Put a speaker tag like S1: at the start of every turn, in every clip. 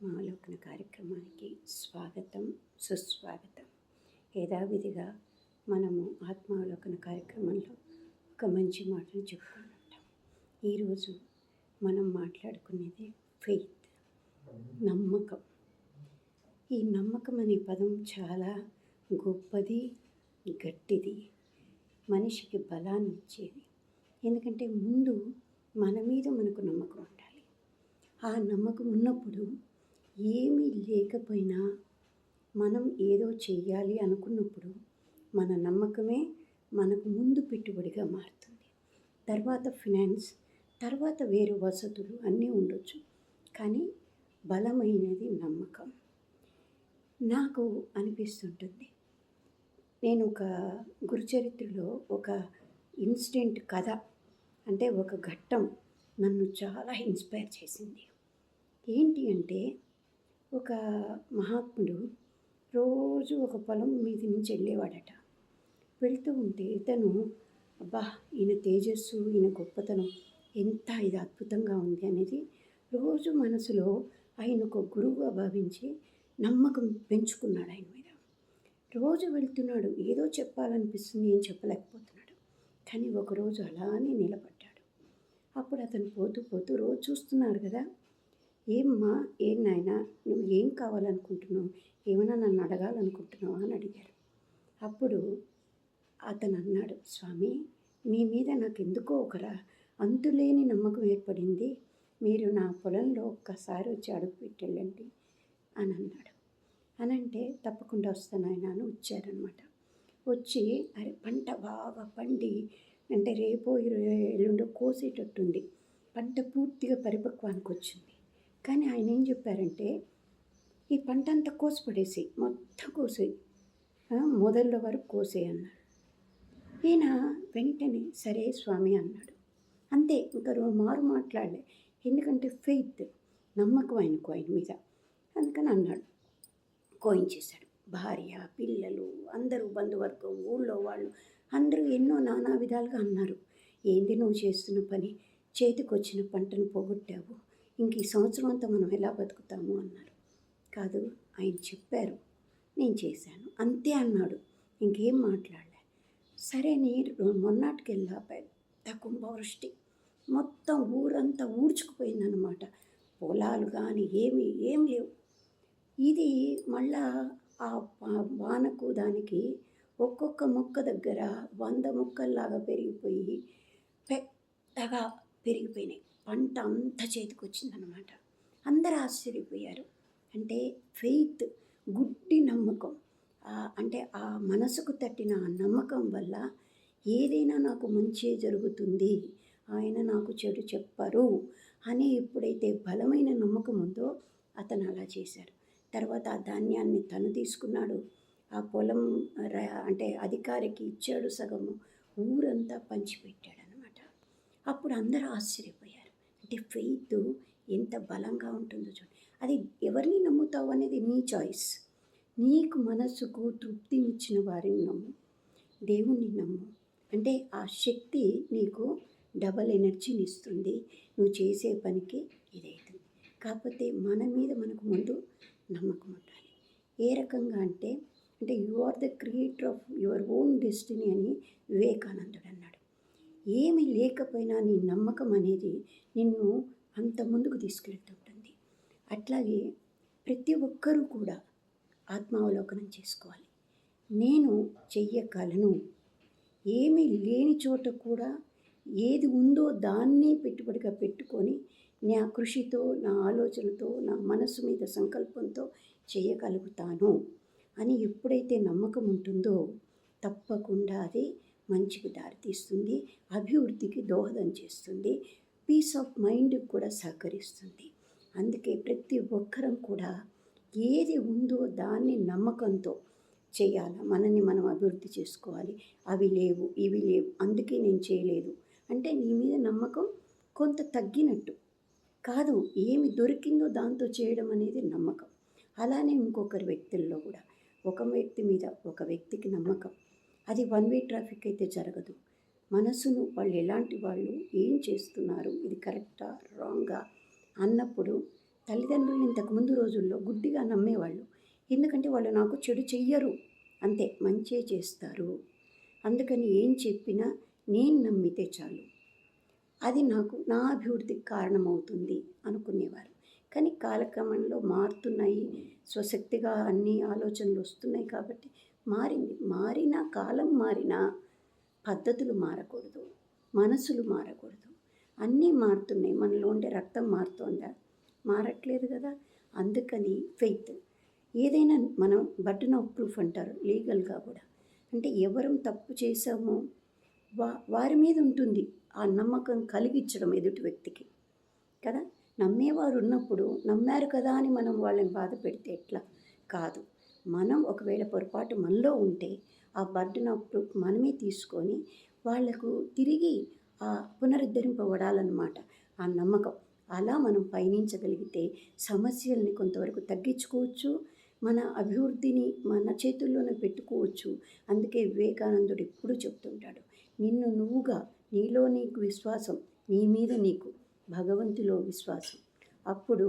S1: ఆత్మావలోకన కార్యక్రమానికి స్వాగతం, సుస్వాగతం. యథావిధిగా మనము ఆత్మావలోకన కార్యక్రమంలో ఒక మంచి మాటను చెప్పుకుని ఉంటాం. ఈరోజు మనం మాట్లాడుకునేది ఫెయిత్, నమ్మకం. ఈ నమ్మకం అనే పదం చాలా గొప్పది, గట్టిది, మనిషికి బలాన్ని ఇచ్చేది. ఎందుకంటే ముందు మన మీద మనకు నమ్మకం ఉండాలి. ఆ నమ్మకం ఉన్నప్పుడు ఏమీ లేకపోయినా మనం ఏదో చెయ్యాలి అనుకున్నప్పుడు మన నమ్మకమే మనకు ముందు పెట్టుబడిగా మారుతుంది. తర్వాత ఫినాన్స్, తర్వాత వేరే వసతులు అన్నీ ఉండొచ్చు, కానీ బలమైనది నమ్మకం. నాకు అనిపిస్తుంటుంది, నేను ఒక గురుచరిత్రలో ఒక ఇన్సిడెంట్ కథ, అంటే ఒక ఘట్టం నన్ను చాలా ఇన్స్పైర్ చేసింది. ఏంటి అంటే, ఒక మహాత్ముడు రోజు ఒక పొలం మీద నుంచి వెళ్ళేవాడట. వెళ్తూ ఉంటే ఇతను, అబ్బా ఈయన తేజస్సు, ఈయన గొప్పతనం ఎంత ఇది అద్భుతంగా ఉంది అనేది రోజు మనసులో ఆయన ఒక గురువుగా భావించి నమ్మకం పెంచుకున్నాడు ఆయన మీద. రోజు వెళ్తున్నాడు, ఏదో చెప్పాలనిపిస్తుంది, ఏం చెప్పలేకపోతున్నాడు. కానీ ఒకరోజు అలానే నిలబడ్డాడు. అప్పుడు అతను పోతూ పోతూ రోజు చూస్తున్నారు కదా, ఏమ్మా, ఏం నాయనా, నువ్వు ఏం కావాలనుకుంటున్నావు, ఏమైనా నన్ను అడగాలనుకుంటున్నావా అని అడిగారు. అప్పుడు అతను అన్నాడు, స్వామి, మీ మీద నాకు ఎందుకో అంతులేని నమ్మకం ఏర్పడింది. మీరు నా పొలంలో ఒక్కసారి వచ్చి అడుగు పెట్టెళ్ళండి అని అన్నాడు. అనంటే తప్పకుండా వస్తాను ఆయన అని వచ్చారనమాట. వచ్చి అరే పంట బాగా పండి, అంటే రేపో ఎల్లుండో కోసేటట్టుంది, పంట పూర్తిగా పరిపక్వానికి వచ్చింది. కానీ ఆయన ఏం చెప్పారంటే, ఈ పంట అంతా కోసి పడేసి, మొత్తం కోసి మొదళ్ళ వరకు కోసే అన్నాడు. ఈయన వెంటనే సరే స్వామి అన్నాడు. అంతే, ఇంకా మారు మాట్లాడలే. ఎందుకంటే ఫెయిత్, నమ్మకం ఆయనకు ఆయన మీద. అందుకని అన్నాడు, కోయించేశాడు. భార్య, పిల్లలు, అందరూ బంధువర్గం, ఊళ్ళో వాళ్ళు అందరూ ఎన్నో నానా విధాలుగా అన్నారు, ఏంది నువ్వు చేస్తున్న పని, చేతికి వచ్చిన పంటను పోగొట్టావు, ఇంక ఈ సంవత్సరం అంతా మనం ఎలా బతుకుతాము అన్నారు. కాదు, ఆయన చెప్పారు, నేను చేశాను, అంతే అన్నాడు. ఇంకేం మాట్లాడలే. సరే, నేను మొన్నటికెళ్ళా పెద్ద కుంభవృష్టి, మొత్తం ఊరంతా ఊడ్చుకుపోయిందన్నమాట. పొలాలు కానీ ఏం లేవు. ఇది మళ్ళా ఆ వానకు దానికి ఒక్కొక్క మొక్క దగ్గర 100 మొక్కల్లాగా పెరిగిపోయి పెద్దగా పెరిగిపోయినాయి. పంట అంతా చేతికి వచ్చిందనమాట. అందరూ ఆశ్చర్యపోయారు. అంటే ఫెయిత్, గుడ్డి నమ్మకం, అంటే ఆ మనసుకు తట్టిన ఆ నమ్మకం వల్ల ఏదైనా నాకు మంచి జరుగుతుంది, ఆయన నాకు చెడు చెప్పరు అని ఎప్పుడైతే బలమైన నమ్మకం ఉందో అతను అలా చేశారు. తర్వాత ఆ ధాన్యాన్ని తను తీసుకున్నాడు, ఆ పొలం అంటే అధికారికి ఇచ్చాడు సగము, ఊరంతా పంచిపెట్టాడు అనమాట. అప్పుడు అందరూ ఆశ్చర్యపోయారు. అంటే ఫెయిత్ ఎంత బలంగా ఉంటుందో చూడండి. అది ఎవరిని నమ్ముతావు అనేది నీ చాయిస్. నీకు మనసుకు తృప్తినిచ్చిన వారిని నమ్ము, దేవుణ్ణి నమ్ము. అంటే ఆ శక్తి నీకు డబల్ ఎనర్జీని ఇస్తుంది, నువ్వు చేసే పనికి ఇదవుతుంది. కాకపోతే మన మీద మనకు ముందు నమ్మకం ఉండాలి. ఏ రకంగా అంటే you are the creator of your own destiny అని వివేకానందుడు అన్నాడు. ఏమి లేకపోయినా నీ నమ్మకం అనేది నిన్ను అంత ముందుకు తీసుకెళ్తుంటుంది. అట్లాగే ప్రతి ఒక్కరూ కూడా ఆత్మావలోకనం చేసుకోవాలి. నేను చెయ్యగలను, ఏమీ లేని చోట కూడా ఏది ఉందో దాన్నే పెట్టుబడిగా పెట్టుకొని నా కృషితో, నా ఆలోచనతో, నా మనసు మీద సంకల్పంతో చేయగలుగుతాను అని ఎప్పుడైతే నమ్మకం ఉంటుందో తప్పకుండా అది మంచికి దారితీస్తుంది, అభివృద్ధికి దోహదం చేస్తుంది, పీస్ ఆఫ్ మైండ్కి కూడా సహకరిస్తుంది. అందుకే ప్రతి ఒక్కరం కూడా ఏది ఉందో దాన్ని నమ్మకంతో చేయాలి. మనల్ని మనం అభివృద్ధి చేసుకోవాలి. అవి లేవు, ఇవి లేవు, అందుకే నేను చేయలేదు అంటే నీ మీద నమ్మకం కొంత తగ్గినట్టు కాదు. ఏమి దొరికిందో దాంతో చేయడం అనేది నమ్మకం. అలానే ఇంకొకరి వ్యక్తుల్లో కూడా ఒక వ్యక్తి మీద ఒక వ్యక్తికి నమ్మకం, అది వన్ వే ట్రాఫిక్ అయితే జరగదు. మనసును వాళ్ళు ఎలాంటి వాళ్ళు, ఏం చేస్తున్నారు, ఇది కరెక్టా రాంగా అన్నప్పుడు తల్లిదండ్రులు ఇంతకుముందు రోజుల్లో గుడ్డిగా నమ్మేవాళ్ళు. ఎందుకంటే వాళ్ళు నాకు చెడు చెయ్యరు, అంతే, మంచే చేస్తారు. అందుకని ఏం చెప్పినా నేను నమ్మితే చాలు, అది నాకు నా అభివృద్ధికి కారణమవుతుంది అనుకునేవారు. కానీ కాలక్రమంలో మారుతున్నాయి, స్వశక్తిగా అన్ని ఆలోచనలు వస్తున్నాయి కాబట్టి మారింది. మారినా, కాలం మారినా పద్ధతులు మారకూడదు, మనసులు మారకూడదు. అన్నీ మారుతున్నాయి. మనలో ఉండే రక్తం మారుతోందా? మారట్లేదు కదా. అందుకని ఫెయిత్ ఏదైనా మనం బర్డెన్ ఆఫ్ ప్రూఫ్ అంటారు లీగల్గా కూడా. అంటే ఎవరం తప్పు చేశామో వారి మీద ఉంటుంది ఆ నమ్మకం కలిగించడం ఎదుటి వ్యక్తికి కదా. నమ్మేవారు ఉన్నప్పుడు నమ్మారు కదా అని మనం వాళ్ళని బాధ పెడితే ఎట్లా? కాదు. మనం ఒకవేళ పొరపాటు మనలో ఉంటే ఆ బర్డెన్ ఆఫ్ ప్రూఫ్ మనమే తీసుకొని వాళ్లకు తిరిగి పునరుద్ధరింపబడాలన్నమాట ఆ నమ్మకం. అలా మనం పయనించగలిగితే సమస్యల్ని కొంతవరకు తగ్గించుకోవచ్చు, మన అభివృద్ధిని మన చేతుల్లోనే పెట్టుకోవచ్చు. అందుకే వివేకానందుడు ఎప్పుడూ చెప్తుంటాడు, నిన్ను నువ్వుగా, నీలో నీకు విశ్వాసం, నీ మీద నీకు, భగవంతులో విశ్వాసం, అప్పుడు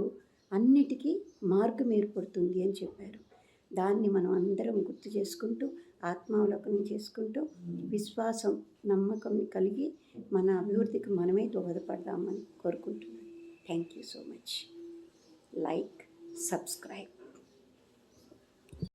S1: అన్నిటికీ మార్గం ఏర్పడుతుంది అని చెప్పారు. దాన్ని మనం అందరం గుర్తు చేసుకుంటూ ఆత్మావలోకనం చేసుకుంటూ విశ్వాసం, నమ్మకం కలిగి మన అభివృద్ధికి మనమే దోహదపడదామని కోరుకుంటున్నాను. Thank you so much. Like, subscribe.